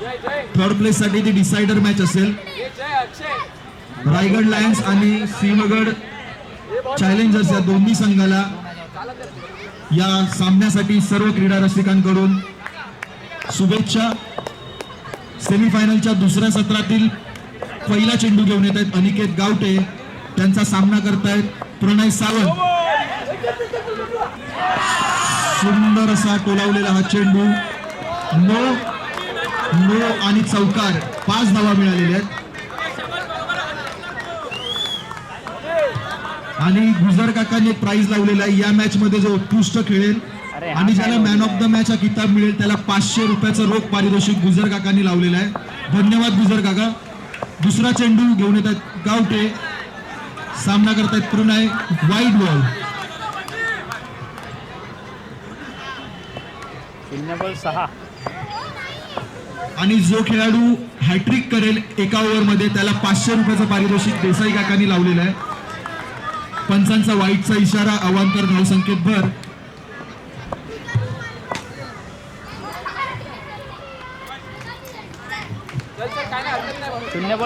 Third place साठी ती decider match असेल. रायगड लायन्स आणि सिंहगड चॅलेंजर्स या दोन्ही संघाला या सामन्यासाठी सर्व क्रीडा रसिकांकडून शुभेच्छा. सेमीफायनलच्या दुसऱ्या सत्रातील पहिला चेंडू घेऊन येत आहेत अनिकेत गावटे. त्यांचा सामना करतायत प्रणय सावंत. सुंदर असा टोलावलेला हा चेंडू नो नो आणि चौकार. 5 धावा मिळालेल्या आहेत. आणि गुजर काकांनी एक प्राइज लावलेला आहे या मॅच मध्ये जो उत्कृष्ट खेळेल आणि ज्याला मॅन ऑफ द मॅच हा किताब मिळेल त्याला 500 रुपयाचं रोख पारितोषिक गुजर काकांनी लावलेलं आहे. धन्यवाद गुजर काका. दुसरा चेंडू घेऊन येतात गावटे. सामना करतायत प्रणय. Wide ball. 6 आणि जो खेळाडू हॅट्रिक करेल एका ओव्हरमध्ये त्याला 500 रुपयाचं पारितोषिक देसाई काकांनी लावलेलं आहे. पंचांचा वाईटचा इशारा. अवांतर धावसंख्येत भर.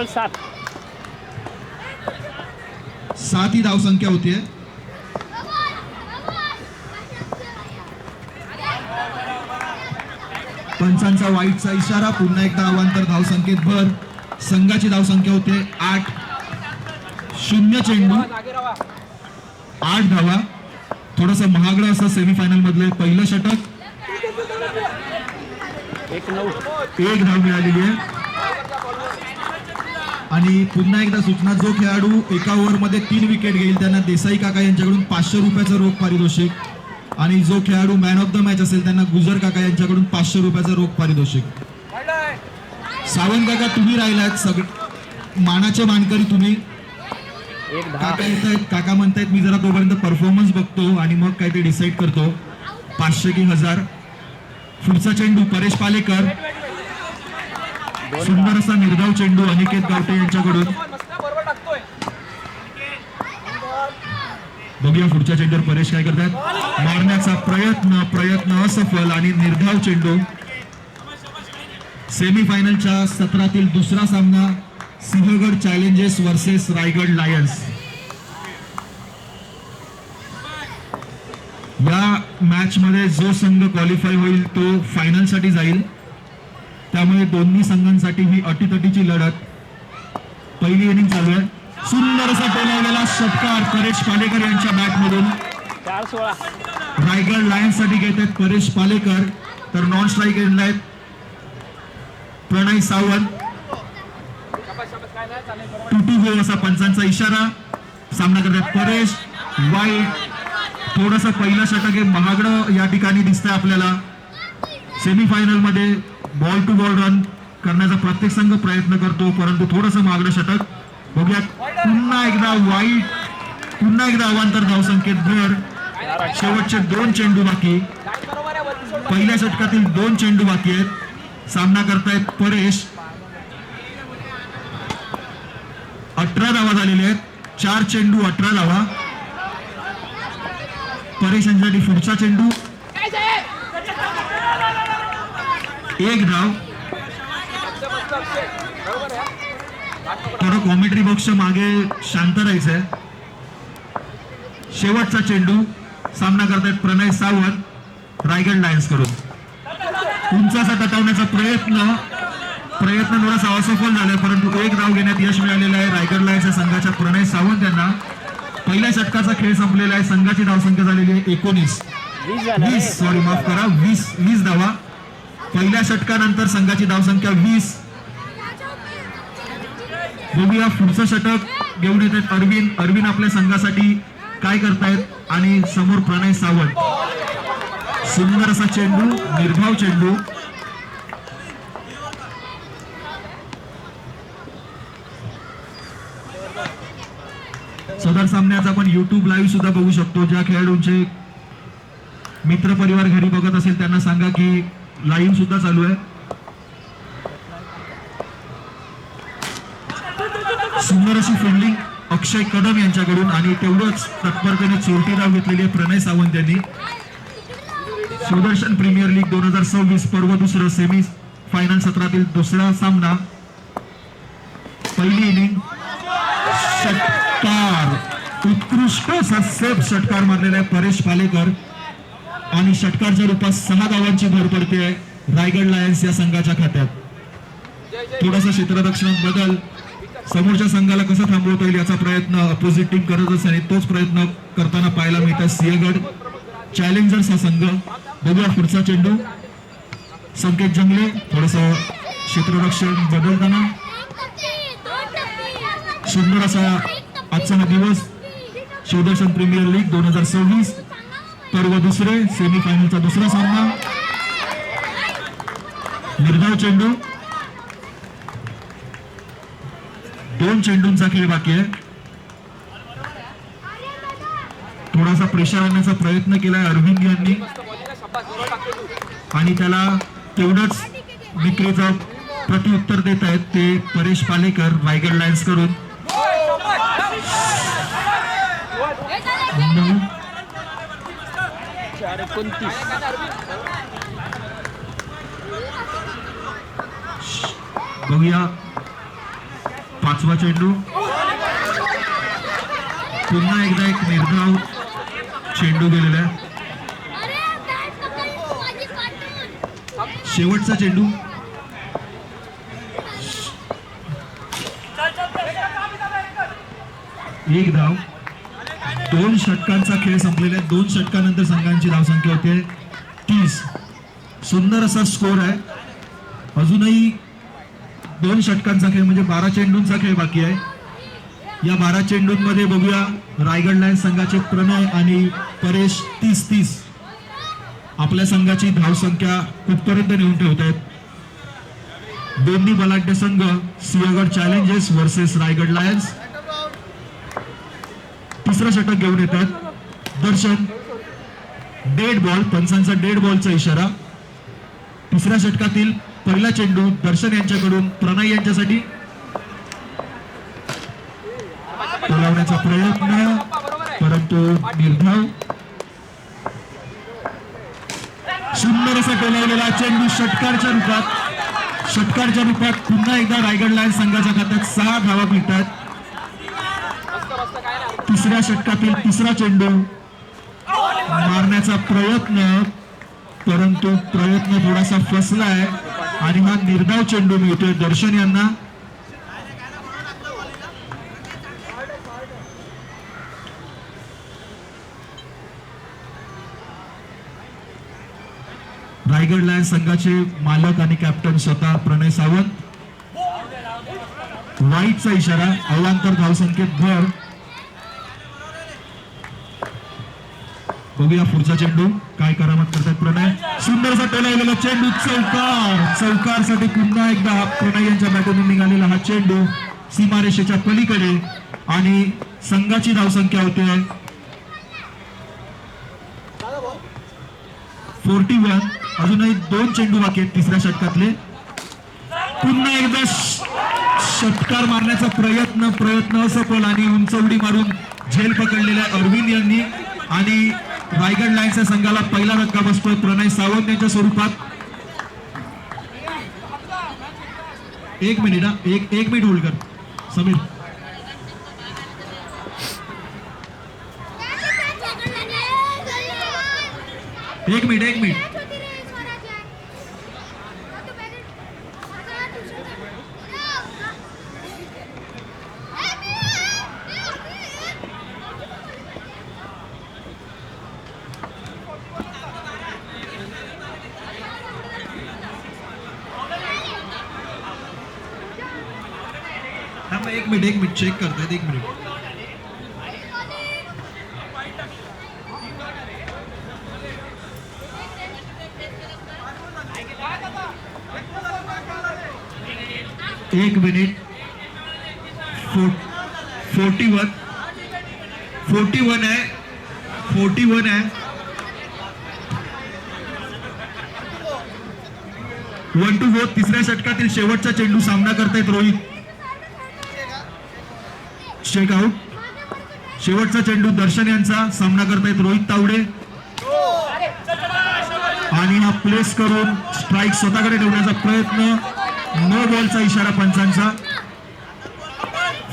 .7 7 ही धावसंख्या होतीये. पंचांचा वाईटचा इशारा. पुन्हा एकदा अवांतर धावसंख्येत भर. संघाची धावसंख्या होते 8. 0 चेंडू 8 धावा. थोडस महागडं असं सेमीफायनल मधलं पहिलं षटक. 1 धाव मिळालेली आहे. आणि पुन्हा एकदा सूचना. जो खेळाडू एका ओव्हरमध्ये 3 विकेट घेईल त्यांना देसाई काका यांच्याकडून 500 रुपयाचं रोख पारितोषिक. आणि जो खेळाडू मॅन ऑफ द मॅच असेल त्यांना गुजर काका यांच्याकडून 500 रुपयाचं रोख पारितोषिक. सावंत काका तुम्ही राहिलात सगळे मानाचे मानकरी तुम्ही. काका म्हणतायत मी जरा तोपर्यंत परफॉर्मन्स बघतो आणि मग काय ते डिसाईड करतो 500 की 1000. पुढचा चेंडू परेश पालेकर. सुंदर असा निर्धाव चेंडू अनिकेत गावटे यांच्याकडून. बघूया पुढच्या चेंडूवर परेश काय करतात. मारण्याचा प्रयत्न असफल आणि निर्धाव चेंडू. सेमीफायनलच्या सत्रातील दुसरा सामना Sinhagad challengers versus Raigad lions. या मॅच मध्ये जो संघ क्वालिफाय होईल तो फायनल साठी जाईल. त्यामुळे दोन्ही संघांसाठी ही अटीतटीची लढत. पहिली इनिंग चालू आहे. सुंदर असा टोलावलेला षटकार परेश पालेकर यांच्या बॅट मधून. 4-16 रायगड लायन्स साठी घेत आहेत परेश पालेकर. तर नॉन स्ट्राईक एंडला आहेत प्रणय सावंत. 2-2 असा पंचांचा इशारा. सामना करतात परेश. वाईट. थोडस पहिलं षटक हे महागडं या ठिकाणी दिसतंय आपल्याला. सेमीफायनल मध्ये बॉल टू बॉल रन करण्याचा प्रत्येक संघ प्रयत्न करतो परंतु थोडस महागडं षटक. बघूया पुन्हा एकदा वाईट. पुन्हा एकदा अवांतर धावसंख्येत भर. शेवटचे 2 चेंडू बाकी. पहिल्या षटकातील 2 चेंडू बाकी आहेत. सामना करतायत परेश. 18 धावा झालेल्या आहेत. 4 चेंडू 18 धावा. परेश यांच्यासाठी पुढचा चेंडू 1 धाव. थोडं कॉमेंट्री बॉक्सच्या मागे शांत राहायचंय. शेवटचा चेंडू. सामना करतायत प्रणय सावंत रायगड लायन्स कडून. उंचासा टटावण्याचा प्रयत्न थोडासा असफल झालाय परंतु 1 धाव घेण्यात यश मिळालेलं आहे रायगड लायन्सच्या संघाच्या प्रणय सावंत यांना. पहिल्या षटकाचा खेळ संपलेला आहे. संघाची धावसंख्या झालेली आहे 19. सॉरी माफ करा 20 धावा. पहिल्या षटकानंतर संघाची धावसंख्या 20. बघूया पुढचं षटक घेऊन येत आहेत अरविंद आपल्या संघासाठी काय करतायत. आणि समोर प्रणय सावंत. सुंदर असा चेंडू निर्धाव चेंडू. सदर सामन्याचा आपण YouTube लाईव्ह सुद्धा बघू शकतो. ज्या खेळाडूंचे मित्र परिवार घरी बघत असेल त्यांना सांगा की लाईव्ह सुद्धा चालू आहे. सुंदर अशी फिल्डिंग अक्षय कदम यांच्याकडून आणि तेवढंच तत्परतेने चोरटी धाव घेतलेली आहे प्रणय सावंत यांनी. सुदर्शन प्रीमियर लीग 2026 पर्व दुसरं सेमी फायनल सत्रातील दुसरा सामना. पहिली इनिंग षटकार, उत्कृष्ट असा सेफ षटकार मारलेला आहे परेश पालेकर आणि षटकारच्या रूपात 6 धावांची भर पडते रायगड लायन्स या संघाच्या खात्यात. थोडासा क्षेत्ररक्षणात बदल, समोरच्या संघाला कसं थांबवता येईल याचा प्रयत्न अपोजिट टीम करत असते आणि तोच प्रयत्न करताना पाहायला मिळतात सिंहगड चॅलेंजर्स हा संघ. बघूया पुढचा चेंडू. संकेत जंगले थोडंसं क्षेत्ररक्षण बदलताना. सुंदर असा आजचा हा दिवस. शिवदर्शन प्रीमियर लीग 2026 पर्व दुसरे, सेमीफायनलचा दुसरा सामना. निर्धाव चेंडू, 2 चेंडूंचा खेळ बाकी आहे. थोडासा प्रेशर आणण्याचा प्रयत्न केलाय अरविंद यांनी आणि त्याला तेवढंच विक्रीचं प्रत्युत्तर देत आहेत ते परेश पालेकर रायगड लायन्स कडून. 4-29. बघूया 5वा चेंडू. पुन्हा एकदा एक निर्धाव चेंडू गेलेला आहे. शेवटचा चेंडू. एक धाव. 2 षटकांचा खेळ संपलेला आहे. 2 षटकानंतर संघांची धावसंख्या होते 30. सुंदर असा स्कोर आहे. अजूनही 2 षटकांचा खेळ म्हणजे 12 चेंडूंचा खेळ बाकी आहे. या 12 चेंडूंमध्ये बघूया रायगड लायन्स संघाचे प्रणय आणि परेश 30-30 आपल्या संघाची धावसंख्या कुठपर्यंत नेऊन ठेवत आहेत. दोन्ही बलाढ्य संघ Sinhagad challengers versus Raigad lions. तिसरं षटक घेऊन येतात दर्शन. डेड बॉल, पंचांचा डेड बॉलचा इशारा. तिसऱ्या षटकातील पहिला चेंडू दर्शन यांच्याकडून प्रणय यांच्यासाठी. टोलावण्याचा प्रयत्न परंतु निर्धाव. सुंदर असा टोलावलेला चेंडू षटकारच्या रूपात पुन्हा एकदा रायगड लायन्स संघाच्या खात्यात 6 धावा मिळतात. तिसऱ्या षटकातील तिसरा चेंडू मारण्याचा प्रयत्न परंतु प्रयत्न थोडासा फसलाय आणि हा निर्धाव चेंडू मिळतोय दर्शन यांना. रायगड लायन्स संघाचे मालक आणि कॅप्टन स्वतः प्रणय सावंत. वाईटचा इशारा, अवांतर धावसंख्येत भर. बघूया पुढचा चेंडू काय करामत करतात प्रणय. सुंदर असा टोलावलेला चेंडू चौकारसाठी पुन्हा एकदा प्रणय यांच्या बॅटून निघालेला हा चेंडू सीमारेषेच्या पलीकडे आणि संघाची धावसंख्या होते 41. अजूनही 2 चेंडू बाकी आहेत तिसऱ्या षटकातले. पुन्हा एकदा षटकार मारण्याचा प्रयत्न असफल आणि उंच उडी मारून झेल पकडलेल्या अरविंद यांनी आणि रायगड लायन्सच्या संघाला पहिला धक्का बसतोय प्रणय सावंत यांच्या स्वरूपात. 1 मिनिट होल्ड कर समीर. एक मिनिट. एक मिनिट चेक करतायत. 1 मिनिट. एक मिनिट. 41 आहे. 1-4 तिसऱ्या षटकातील शेवटचा चेंडू सामना करतायत रोहित. चेकआउट. शेवटचा चेंडू दर्शन यांचा सामना करतायत रोहित तावडे. आणि हा प्लेस करून स्ट्राईक स्वतःकडे ठेवण्याचा प्रयत्न. नो बॉलचा इशारा पंचांचा.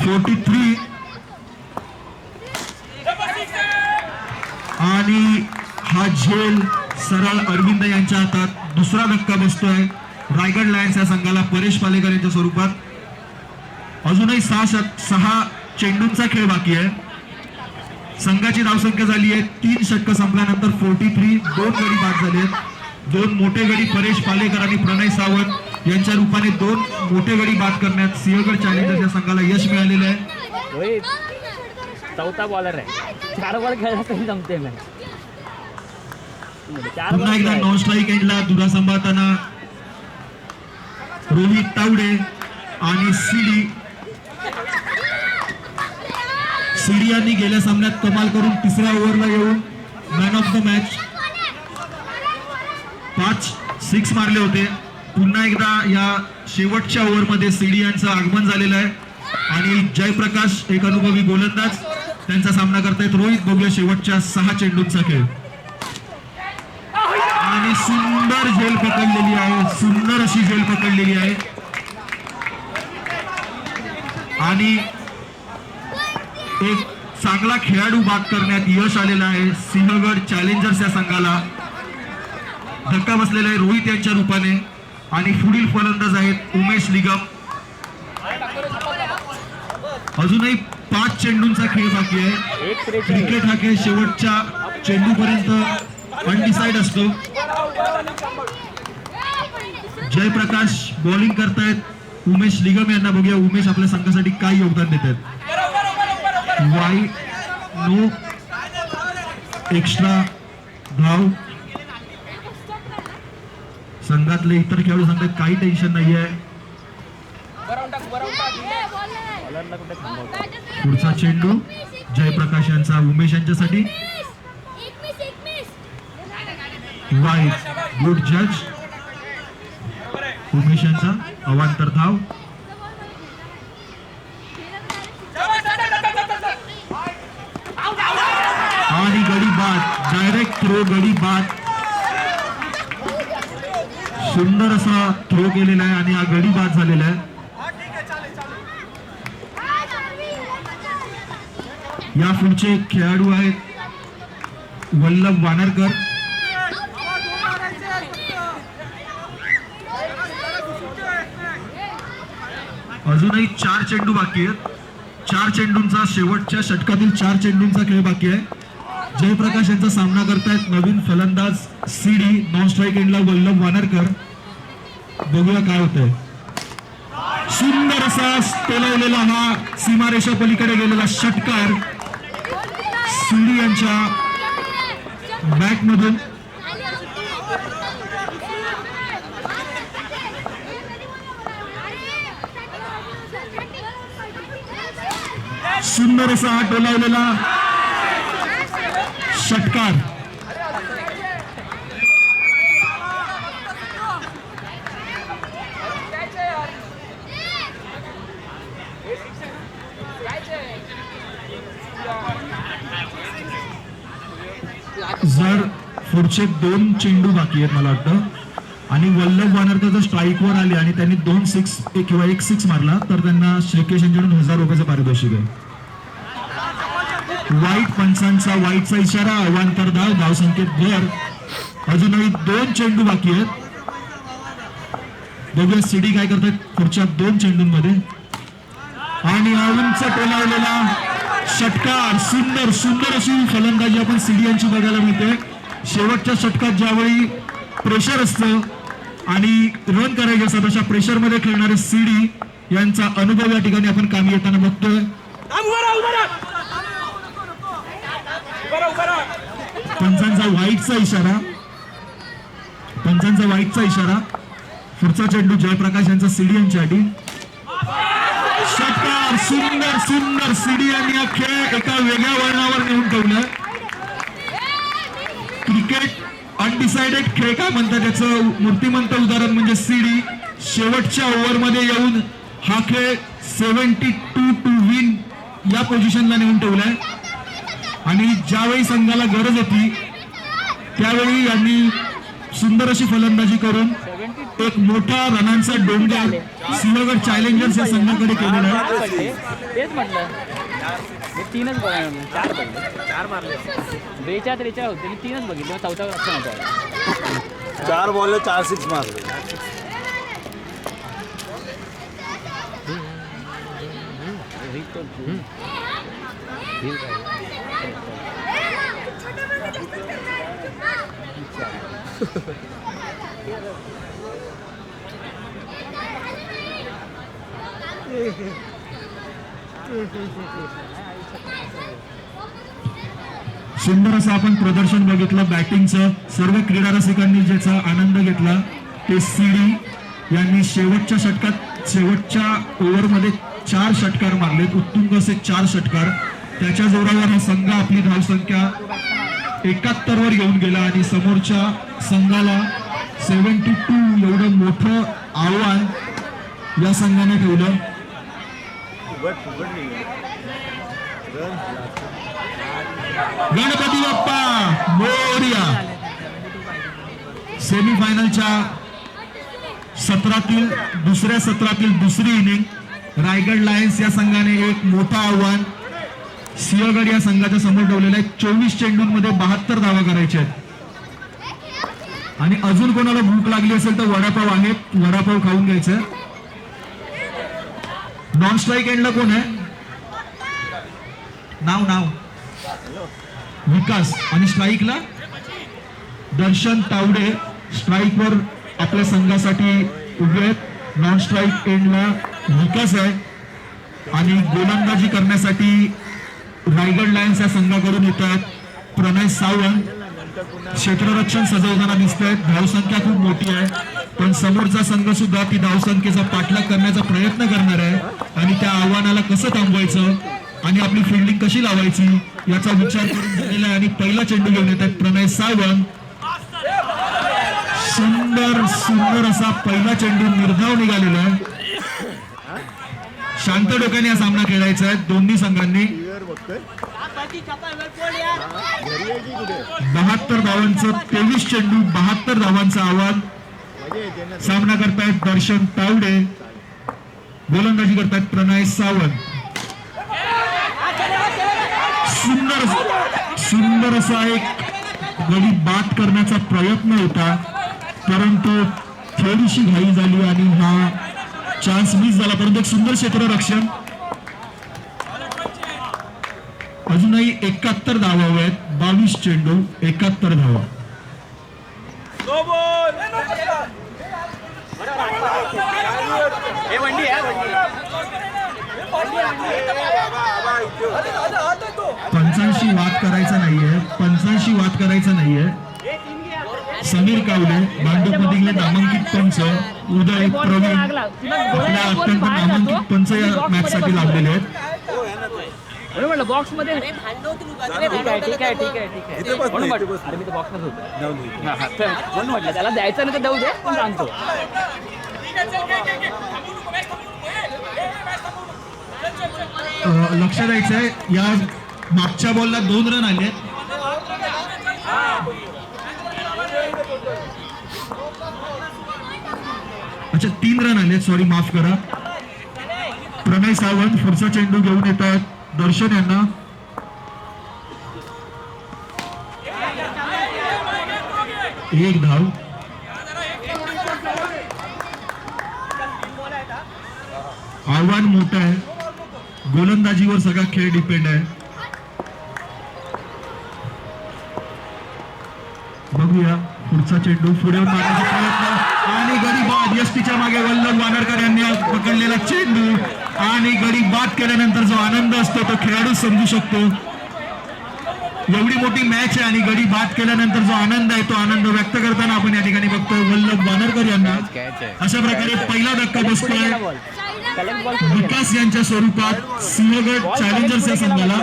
43. आणि हा झेल सरळ अरविंद यांच्या हातात. दुसरा धक्का बसतोय रायगड लायन्स या संघाला परेश पालेकर यांच्या स्वरूपात. अजूनही 6 चेंडूंचा खेळ बाकी आहे. संघाची धावसंख्या झाली आहे 3 षटकं संपल्यानंतर 43. 2 गडी बाद झाले आहेत. 2 मोठे गडी परेश पालेकर आणि प्रणय सावंत यांच्या रूपाने 2 मोठे गडी बाद करण्यात सिंहगड चॅलेंजर्स या संघाला यश मिळालेलं आहे. रोहित चौथा बॉलर आहे. 4 बॉल खेळला तरी जमते मॅच. पुन्हा एकदा नॉन स्ट्राईक एंडला दुरा सांभाळताना रोहित तावडे आणि सीडी यांनी गेल्या सामन्यात कमाल करून तिसऱ्या ओव्हरला येऊन मॅन ऑफ द मॅच 5 6 मारले होते. पुन्हा एकदा या शेवटच्या ओव्हरमध्ये सीडी यांचं आगमन झालेलं आहे आणि जयप्रकाश एक अनुभवी गोलंदाज त्यांचा सामना करतायत. रोहित बघूया शेवटच्या 6 चेंडूंचा खेळ. आणि सुंदर झेल पकडलेली आहे. सुंदर अशी झेल पकडलेली आहे आणि एक चांगला खेळाडू बाद करण्यात यश आलेलं आहे सिंहगड चॅलेंजर्स या संघाला. धक्का बसलेला आहे रोहित यांच्या रूपाने आणि पुढील फलंदाज आहेत उमेश निगम. अजूनही 5 चेंडूंचा खेळ बाकी आहे. क्रिकेट हा खेळ शेवटच्या चेंडूपर्यंत अनडिसाइड असतो. जयप्रकाश बॉलिंग करतायत उमेश निगम यांना. बघूया उमेश आपल्या संघासाठी काय योगदान देत आहेत. वाईड नो एक्स्ट्रा धाव. संघातले इतर खेळाडू सांगतात काही टेन्शन नाहीये. पुढचा चेंडू जयप्रकाश यांचा उमेश यांच्यासाठी. वाईड गुड जज. उमेश यांचा अवांतर धाव. आणि गडी बाद. डायरेक्ट थ्रो गडी बाद. सुंदर असा थ्रो केलेला आहे आणि हा गडी बाद झालेला आहे. या पुढचे खेळाडू आहेत वल्लभ वानरकर. अजूनही 4 चेंडू बाकी आहेत. 4 चेंडूंचा शेवटच्या षटकातील 4 चेंडूंचा खेळ बाकी आहे. जयप्रकाश यांचा सामना करतायत नवीन फलंदाज सीडी. नॉन स्ट्राईक एंडला वल्लभ वानरकर. बघूया काय होतंय. सुंदर असा टोलवलेला हा सीमारेषा पलीकडे गेलेला षटकार सीडी यांच्या बॅट मधून. सुंदर असा हा टोलावलेला षटकार. जर पुढचे 2 चेंडू बाकी आहेत मला वाटतं आणि वल्लभ वानरकर जर स्ट्राईकवर आले आणि त्यांनी 2 6 किंवा 1 6 मारला तर त्यांना श्रीकेश यांच्याकडून 1000 रुपयाचं पारितोषिक आहे. वाईट पंचांचा वाईटचा इशारा. अवांतर धाव. धावसंख्येत भर. अजूनही 2 चेंडू बाकी आहेत. बघूया सीडी काय करतात पुढच्या 2 चेंडूंमध्ये. आणि उंच टोलावलेला षटकार. सुंदर सुंदर अशी फलंदाजी आपण सीडी यांची बघायला मिळते. शेवटच्या षटकात ज्यावेळी प्रेशर असतं आणि रन करायचे असतात अशा प्रेशरमध्ये खेळणारे सीडी यांचा अनुभव या ठिकाणी आपण कामी येताना बघतोय. पंचांचा वाईटचा इशारा. पंचांचा वाईटचा इशारा. पुढचा चेंडू जयप्रकाश यांचा सीडी यांच्यासाठी. षटकार. सुंदर सुंदर. सीडी यांनी हा खेळ एका वेगळ्या वळणावर नेऊन ठेवलं. क्रिकेट अनडिसाइडेड खेळ काय म्हणतात त्याचं मूर्तिमंत उदाहरण म्हणजे सीडी. शेवटच्या ओव्हरमध्ये येऊन हा खेळ 72 टू विन या पोझिशनला नेऊन ठेवलाय आणि ज्यावेळी संघाला गरज होती त्यावेळी यांनी सुंदर अशी फलंदाजी करून 72 एक मोठा रनांचा डोंगर सिंहगड चॅलेंजर्स या संघाकडे केलेला आहे. पडले तेच म्हटलं मी 3च बघायला 4 पडले 4 मारले 42 होते मी 3च बघितले मग चौथा रक्षण होता 4 बॉल 4 6 मारले. सुंदर असं आपण प्रदर्शन बघितलं बॅटिंगचं. सर्व क्रीडा रसिकांनी ज्याचा आनंद घेतला ते सीडी यांनी शेवटच्या ओव्हरमध्ये 4 षटकार मारलेत. उत्तुंग असे 4 षटकार. त्याच्या जोरावर हा संघ आपली धावसंख्या 71 वर घेऊन गेला आणि समोरच्या संघाला 72 एवढं मोठं आव्हान या संघाने ठेवलं. गणपती बाप्पा मोरया. सेमीफायनलच्या दुसऱ्या सत्रातील दुसरी इनिंग रायगड लायन्स या संघाने एक मोठं आव्हान सिंहगड या संघाच्या समोर ठेवलेलं आहे. 24 चेंडूंमध्ये 72 धावा करायच्या आहेत. आणि अजून कोणाला भूक लागली असेल तर वडापाव आहेत, वडापाव खाऊन घ्यायचं. नॉन स्ट्राईक एंडला कोण आहे? नाव विकास. आणि स्ट्राईकला दर्शन तावडे स्ट्राईकवर आपल्या संघासाठी उभे आहेत. नॉन स्ट्राईक एंडला विकास आहे. आणि गोलंदाजी करण्यासाठी रायगड लायन्स या संघाकडून येत आहेत प्रणय सावंत. क्षेत्ररक्षण सजवताना दिसत आहेत. धावसंख्या खूप मोठी आहे पण समोरचा संघ सुद्धा ती धावसंख्येचा पाठलाग करण्याचा प्रयत्न करणार आहे आणि त्या आव्हानाला कसं थांबवायचं आणि आपली फिल्डिंग कशी लावायची याचा विचार करून झालेला आहे. आणि पहिला चेंडू घेऊन येत आहेत प्रणय सावंत. सुंदर असा पहिला चेंडू निर्धाव निघालेला आहे. शांत डोक्याने हा सामना खेळायचा आहे दोन्ही संघांनी. 72 धावांचं 23 चेंडू 72 धावांचं आव्हान. सामना करतायत दर्शन तावडे. गोलंदाजी करतायत प्रणय सावंत. सुंदर असा एक गडी बाद करण्याचा प्रयत्न होता परंतु थोडीशी घाई झाली आणि हा चान्स मिस झाला. परंतु एक सुंदर क्षेत्ररक्षण. अजूनही 71 धावा आहेत. 22 चेंडू 71 धावा. पंचांशी वाद करायचा नाहीये. समीर कावले भांडूपमधील नामांकित पंच उदय प्रवीण आपल्या अत्यंत नामांकित पंच या मॅच साठी लाभलेले आहेत. म्हटलं बॉक्स मध्ये ठीक आहे म्हणून अरे मी तर बॉक्स मध्ये होतो म्हणून म्हटलं त्याला द्यायचं नाही तर देऊ दे पण सांगतो. लक्ष द्यायचंय या मागच्या बॉलला 2 रन आले. अच्छा 3 रन आले सॉरी माफ करा. प्रणय सावंत पुढचा चेंडू घेऊन येतात दर्शन यांना. एक धाव. आव्हान मोठं आहे. गोलंदाजीवर सगळा खेळ डिपेंड आहे. बघूया पुढचा चेंडू पुढे मारण्याचा प्रयत्न आणि गडी बाद. यष्टीच्या मागे वल्लभ वानरकर यांनी पकडलेला चेंडू आणि गडी बाद केल्यानंतर जो आनंद असतो तो खेळाडू समजू शकतो. एवढी मोठी मॅच आहे आणि गडी बाद केल्यानंतर जो आनंद आहे तो आनंद व्यक्त करताना आपण या ठिकाणी बघतो वल्लभ वानरकर यांना. अशा प्रकारे पहिला धक्का बसतोय विकास यांच्या स्वरूपात सिंहगड चॅलेंजर्स या संघाला.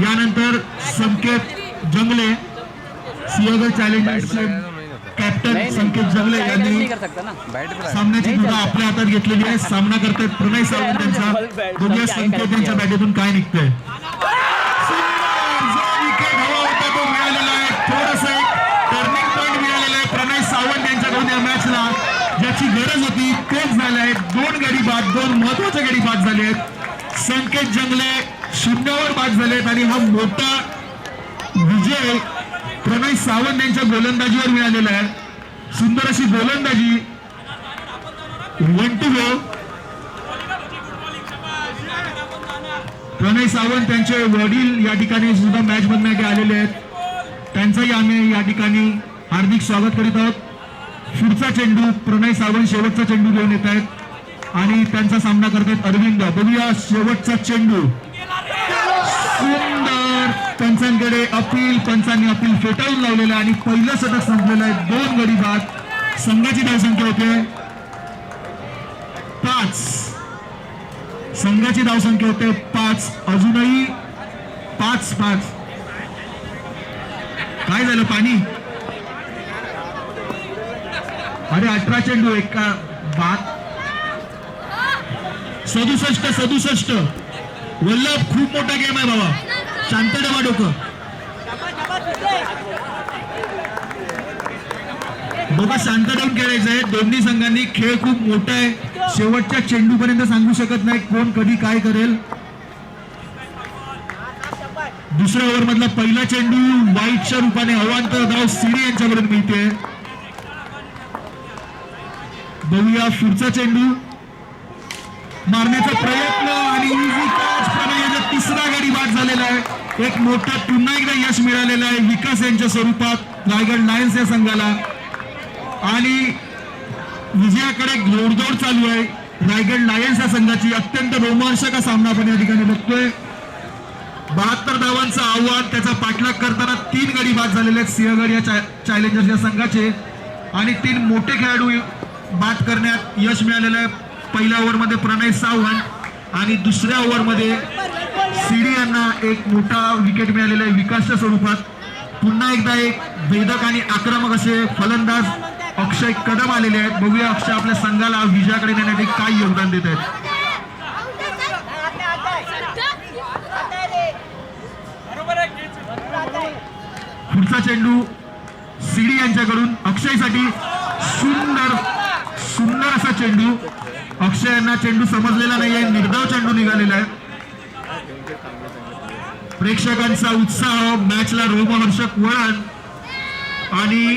यानंतर संकेत जंगले सिंहगड चॅलेंजर्सचे कॅप्टन संकेत जंगले यांनी सामन्याची धुरा आपल्या हातात घेतलेली आहे. सामना करतात प्रणय सावंत यांचा. बघूया संकेत यांच्या बॅटेतून काय निघतंय. विकेट हवा होता तो मिळालेला आहे. थोडासा एक टर्निंग पॉईंट मिळालेला आहे ज्याची गरज होती तेच झालंय. 2 गडी बाद, 2 महत्वाचे गडी बाद झाले आहेत. संकेत जंगले 0वर बाद झालेत आणि हा मोठा विजय प्रणय सावंत यांच्या गोलंदाजीवर मिळालेला आहे. सुंदर अशी गोलंदाजी. 1-2 प्रणय सावंत त्यांचे वडील या ठिकाणी सुद्धा मॅच बघण्यासाठी आलेले आहेत. त्यांचंही आम्ही या ठिकाणी हार्दिक स्वागत करीत आहोत. पुढचा चेंडू प्रणय सावंत शेवटचा चेंडू घेऊन येत आहेत आणि त्यांचा सामना करतात अरविंद. बघूया शेवटचा चेंडू. सुंदर. पंचांकडे अपील. पंचांनी अपील फेटाळून लावलेलं आहे आणि पहिलं शतक संपलेलं आहे. 2 गडी बाद. संघाची धावसंख्या होते 5. संघाची धावसंख्या होते 5. अजूनही 5-5. काय झालं? पाणी? अरे 18 चेंडू एका बाद. 67. वल्लभ खूप मोठा गेम आहे बाबा. शांत ठेवा डोकं. बघा शांत ठेवून खेळायचंय. दोन्ही संघांनी खेळ खूप मोठा आहे. शेवटच्या चेंडूपर्यंत सांगू शकत नाही कोण कधी काय करेल. दुसऱ्या ओव्हर मधला पहिला चेंडू वाईटच्या रूपाने अवांतर धाव सिडी यांच्याकडून मिळते. बघूया पुढचा चेंडू. मारण्याचा प्रयत्न आणि इझी कॅच. प्रणयचा 3रा गडी बाद झालेला आहे. एक मोठा पुन्हा एकदा यश मिळालेलं आहे विकास यांच्या स्वरूपात रायगड लायन्स या संघाला. आणि विजयाकडे घोडदौड चालू आहे रायगड लायन्स या संघाची. अत्यंत रोमांचक सामना आपण या ठिकाणी बघतोय. 72 धावांचं आव्हान. त्याचा पाठलाग करताना 3 गडी बाद झालेले आहेत सिंहगड या चॅलेंजर्स या संघाचे आणि 3 मोठे खेळाडू बाद करण्यात यश मिळालेलं आहे. पहिल्या ओव्हरमध्ये प्रणय सावंत आणि दुसऱ्या ओव्हरमध्ये सिडी यांना एक मोठा विकेट मिळालेला आहे विकासच्या स्वरूपात. पुन्हा एकदा एक वेदक आणि आक्रमक असे फलंदाज अक्षय कदम आलेले आहेत. बघूया अक्षय आपल्या संघाला विजयाकडे नेण्यासाठी काय योगदान देत आहेत. पुढचा चेंडू सिडी यांच्याकडून अक्षयसाठी. सुंदर असा चेंडू. अक्षय यांना चेंडू समजलेला नाहीये. निर्धाव चेंडू निघालेला आहे. प्रेक्षकांचा उत्साह. मॅचला रोमहर्षक वळण आणि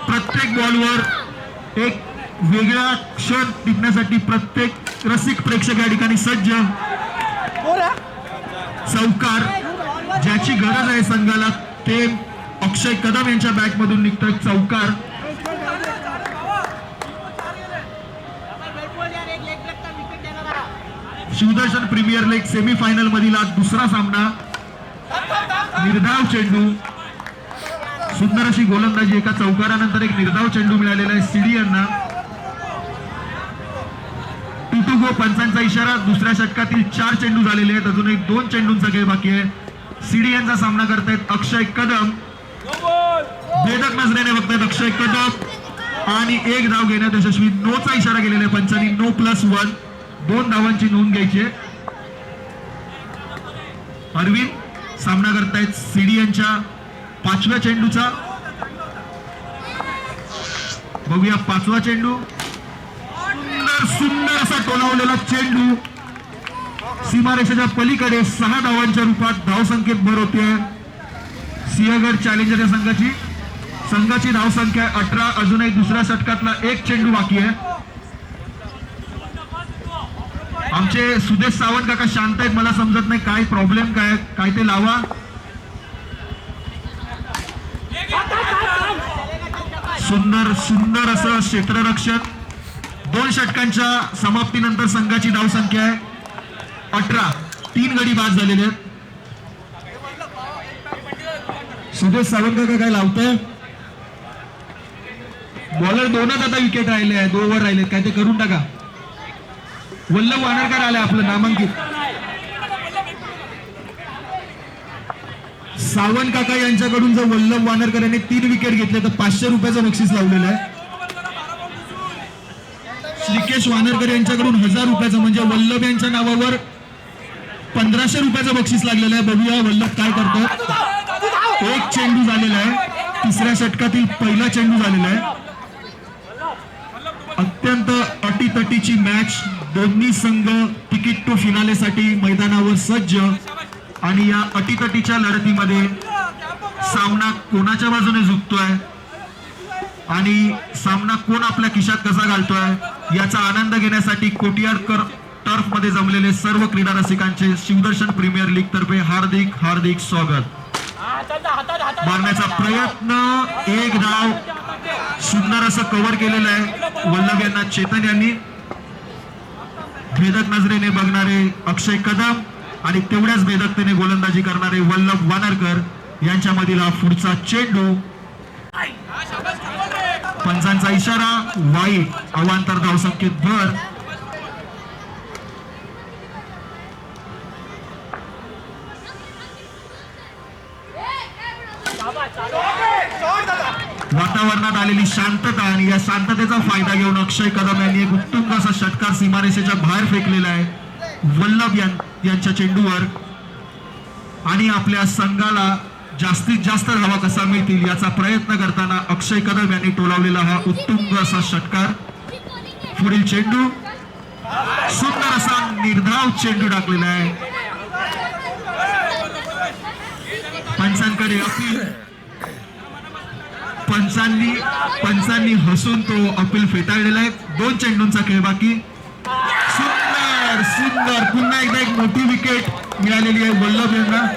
प्रत्येक बॉलवर एक वेगळा क्षण टिपण्यासाठी प्रत्येक रसिक प्रेक्षक या ठिकाणी सज्ज. चौकार ज्याची गरज आहे संघाला ते अक्षय कदम यांच्या बॅट मधून निघतोय चौकार. शिवदर्शन प्रीमियर लीग सेमीफायनल मधील आज दुसरा सामना. निर्धाव चेंडू. सुंदर अशी गोलंदाजी. एका चौकारानंतर एक निर्धाव चेंडू मिळालेला आहे सिडी यांना. 2 गो. पंचांचा इशारा. दुसऱ्या षटकातील 4 चेंडू झालेले आहेत. अजून एक 2 चेंडूंचा खेळ बाकी आहे. सिडी यांचा सामना करतायत अक्षय कदम. भेदक नजरेने बघतायत अक्षय कदम आणि 1 धाव घेण्यात यशस्वी. नोचा इशारा केलेला आहे पंचांनी. नो +1. 2 धावांची नोंद घ्यायची. अरविंद सामना करतायत सिडी यांच्या 5व्या चेंडूचा. बघूया 5वा चेंडू. सुंदर असा टोलावलेला चेंडू. सीमारेषेच्या पलीकडे 6 धावांच्या रूपात धावसंख्येत भर होते सिंहगड चॅलेंजर या संघाची धावसंख्या 18. अजून एक दुसऱ्या षटकातला 1 चेंडू बाकी आहे. आमचे सुदेश सावंत काका शांत आहेत. मला समजत नाही काय प्रॉब्लेम काय ते लावा. सुंदर असं क्षेत्ररक्षण. 2 षटकांच्या समाप्तीनंतर संघाची धावसंख्या आहे 18. 3 गडी बाद झालेले आहेत. सुदेश सावंत काका काय लावतोय? बॉलर 2च आता विकेट राहिले आहेत. 2 ओव्हर राहिले. काय ते करून टाका. वल्लभ वानरकर आले आपलं नामांकित. सावंत काका यांच्याकडून जर वल्लभ वानरकर यांनी 3 विकेट घेतले तर 500 रुपयाचं बक्षीस लावलेलं आहे. श्रीकेश वानरकर यांच्याकडून 1000 रुपयाचं म्हणजे वल्लभ यांच्या नावावर 1500 रुपयाचं बक्षीस लागलेलं आहे. बघूया वल्लभ काय करतात. 1 चेंडू झालेला आहे. 3ऱ्या षटकातील पहिला चेंडू झालेला आहे. अत्यंत अटीतटीची मॅच. दोन्ही संघ तिकीट टू फिनालेसाठी मैदानावर सज्ज आणि या अटीतटीच्या लढतीमध्ये सामना कोणाच्या बाजूने झुकतोय आणि सामना कोण आपल्या खिशात कसा घालतोय याचा आनंद घेण्यासाठी कोटियाडकर टर्फ मध्ये जमलेले सर्व क्रीडा रसिकांचे शिवदर्शन प्रीमियर लीग तर्फे हार्दिक हार्दिक स्वागत. मारण्याचा प्रयत्न, एक धाव, सुंदर असं कव्हर केलेलं आहे वल्लभ यांना चेतन यांनी. भेदक नजरेने बघणारे अक्षय कदम आणि तेवढ्याच भेदकतेने गोलंदाजी करणारे वल्लभ वानरकर यांच्यामधील हा पुढचा चेंडू. पंचांचा इशारा, वाईट, अवांतर धावसंख्येत भर. वातावरणात आलेली शांतता आणि या शांततेचा फायदा घेऊन अक्षय कदम यांनी एक उत्तुंग असा षटकार सीमारेषेच्या बाहेर फेकलेला आहे वल्लभ यांच्या चेंडूवर आणि आपल्या संघाला जास्तीत जास्त धावा कसा मिळतील याचा प्रयत्न करताना अक्षय कदम यांनी टोलावलेला हा उत्तुंग असा षटकार. पुढील चेंडू, सुंदर असा निर्धाव चेंडू टाकलेला आहे. पंचांकडे अपील, पंचांनी हसून तो अपील फेटाळलेला आहे. 2 चेंडूंचा खेळ बाकी. सुंदर सुंदर, पुन्हा एकदा एक मोठी विकेट मिळालेली आहे वल्लभ यांना.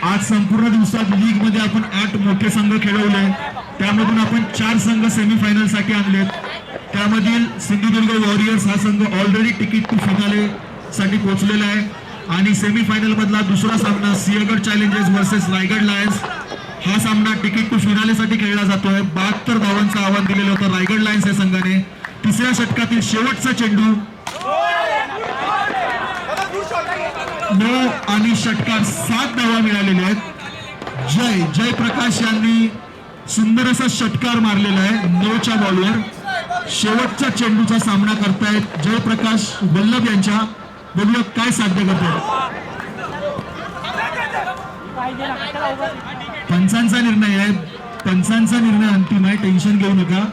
आज संपूर्ण दिवसात लीग मध्ये आपण 8 मोठे संघ खेळवले. त्यामधून आपण 4 संघ सेमीफायनल साठी आणलेत. त्यामधील सिंधुदुर्ग वॉरियर्स हा संघ ऑलरेडी तिकीट टू फिनाले साठी पोहोचलेला आहे आणि सेमीफायनल मधला दुसरा सामना Sinhagad challengers versus Raigad lions हा सामना तिकीट टू फिनाले साठी खेळला जातोय. 72 धावांचं आव्हान दिलेलं होतं रायगड लायन्स या संघाने. तिसऱ्या षटकातील शेवटचा चेंडू, 9 आणि षटकार 7 धावा मिळालेल्या आहेत. जयप्रकाश यांनी सुंदर असा षटकार मारलेला आहे 9च्या बॉलवर. शेवटच्या चेंडूचा सामना करतायत जयप्रकाश वल्लभ यांच्या. बघूया काय साध्य करतात. पंचांचा निर्णय आहे, पंचांचा निर्णय अंतिम आहे, टेन्शन घेऊ नका.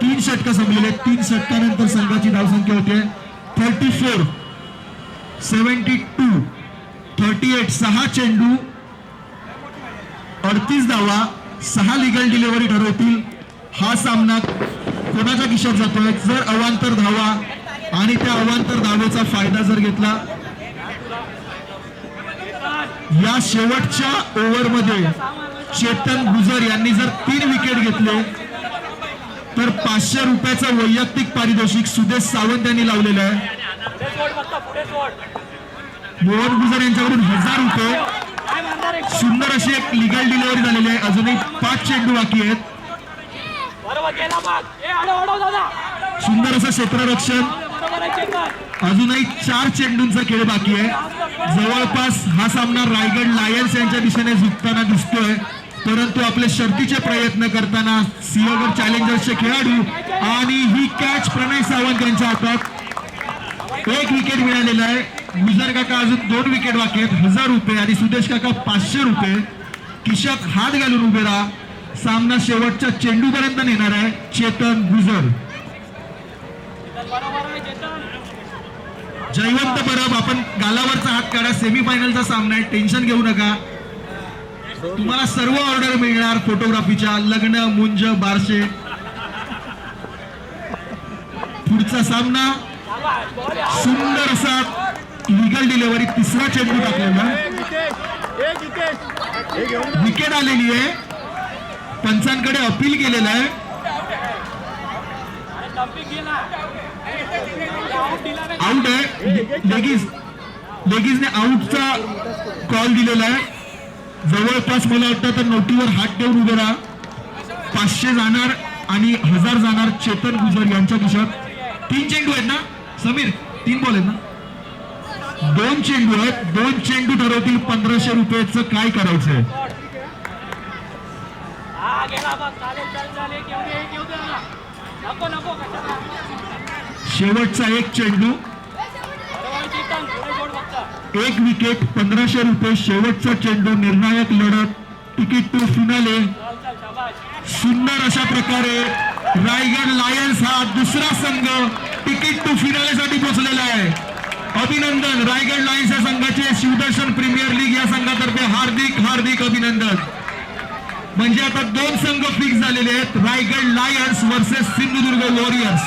3 षटक संपलेले. 3 षटकानंतर संघाची धावसंख्या होते 34, 72, 38. 6 चेंडू 38 धावा, 6 लिगल डिलिव्हरी ठरवतील हा सामना कोणाच्या खिशात जातोय. जर अवांतर धावा आणि त्या अवांतर धावेचा फायदा जर घेतला, या शेवटच्या ओव्हरमध्ये चेतन गुजर यांनी जर 3 विकेट घेतले तर 500 रुपयाचं वैयक्तिक पारितोषिक सुदेश सावंत यांनी लावलेलं आहे. मोहन गुजर यांच्याकडून 1000 रुपये. सुंदर अशी एक लिगल डिलिव्हरी झालेली आहे. अजूनही 5 चेंडू बाकी आहेत. सुंदर असं क्षेत्ररक्षण. अजूनही 4 चेंडूंचा खेळ बाकी आहे. जवळपास हा सामना रायगड लायन्स यांच्या दिशेने झुकताना दिसतोय, परंतु आपले शर्तीचे प्रयत्न करताना सिंहगड चॅलेंजर्सचे खेळाडू आणि ही कॅच प्रणय सावंत यांच्या हातात. 1 विकेट मिळालेला आहे. गुजर काका अजून 2 विकेट बाकी आहेत. 1000 रुपये आणि सुदेश काका 500 रुपये. खिशात हात घालून उभे राहा. सामना शेवटच्या चेंडूपर्यंत नेणार आहे चेतन गुजर. जयवंत परब, आपण गालावरचा हात काढा. सेमीफायनलचा सामना आहे, टेन्शन घेऊ नका. तुम्हाला सर्व ऑर्डर मिळणार फोटोग्राफीच्या. लग्न, मुंज, बारशे. पुढचा सामना सुंदर असा लिगल डिलिव्हरी. 3रा चेंडू टाकलेला, विकेट आलेली आहे. पंचांकडे अपील केलेलं आहे. आउट आहे. लेगीजने आउटचा कॉल दिलेला आहे. जवळपास मला वाटतं तर नोटीवर हात ठेवून उभे राहा. 500 जाणार आणि 1000 जाणार चेतन गुजर यांच्या खिशात. 3 चेंडू आहेत ना समीर? 3 बॉल आहेत ना? 2 चेंडू आहेत. 2 चेंडू ठरवतील 1500 रुपयाचं काय करायचंय. शेवटचा एक चेंडू, एक विकेट, 1500 रुपये. शेवटचा चेंडू, निर्णायक लढत, तिकीट टू फिनाले. सुंदर अशा प्रकारे रायगड लायन्स हा दुसरा संघ तिकीट टू फिनाले साठी पोहोचलेला आहे. अभिनंदन रायगड लायन्स या संघाचे शिवदर्शन प्रीमियर लीग या संघातर्फे हार्दिक हार्दिक अभिनंदन. म्हणजे आता 2 संघ फिक्स झालेले आहेत, Raigad lions versus Sindhudurg warriors.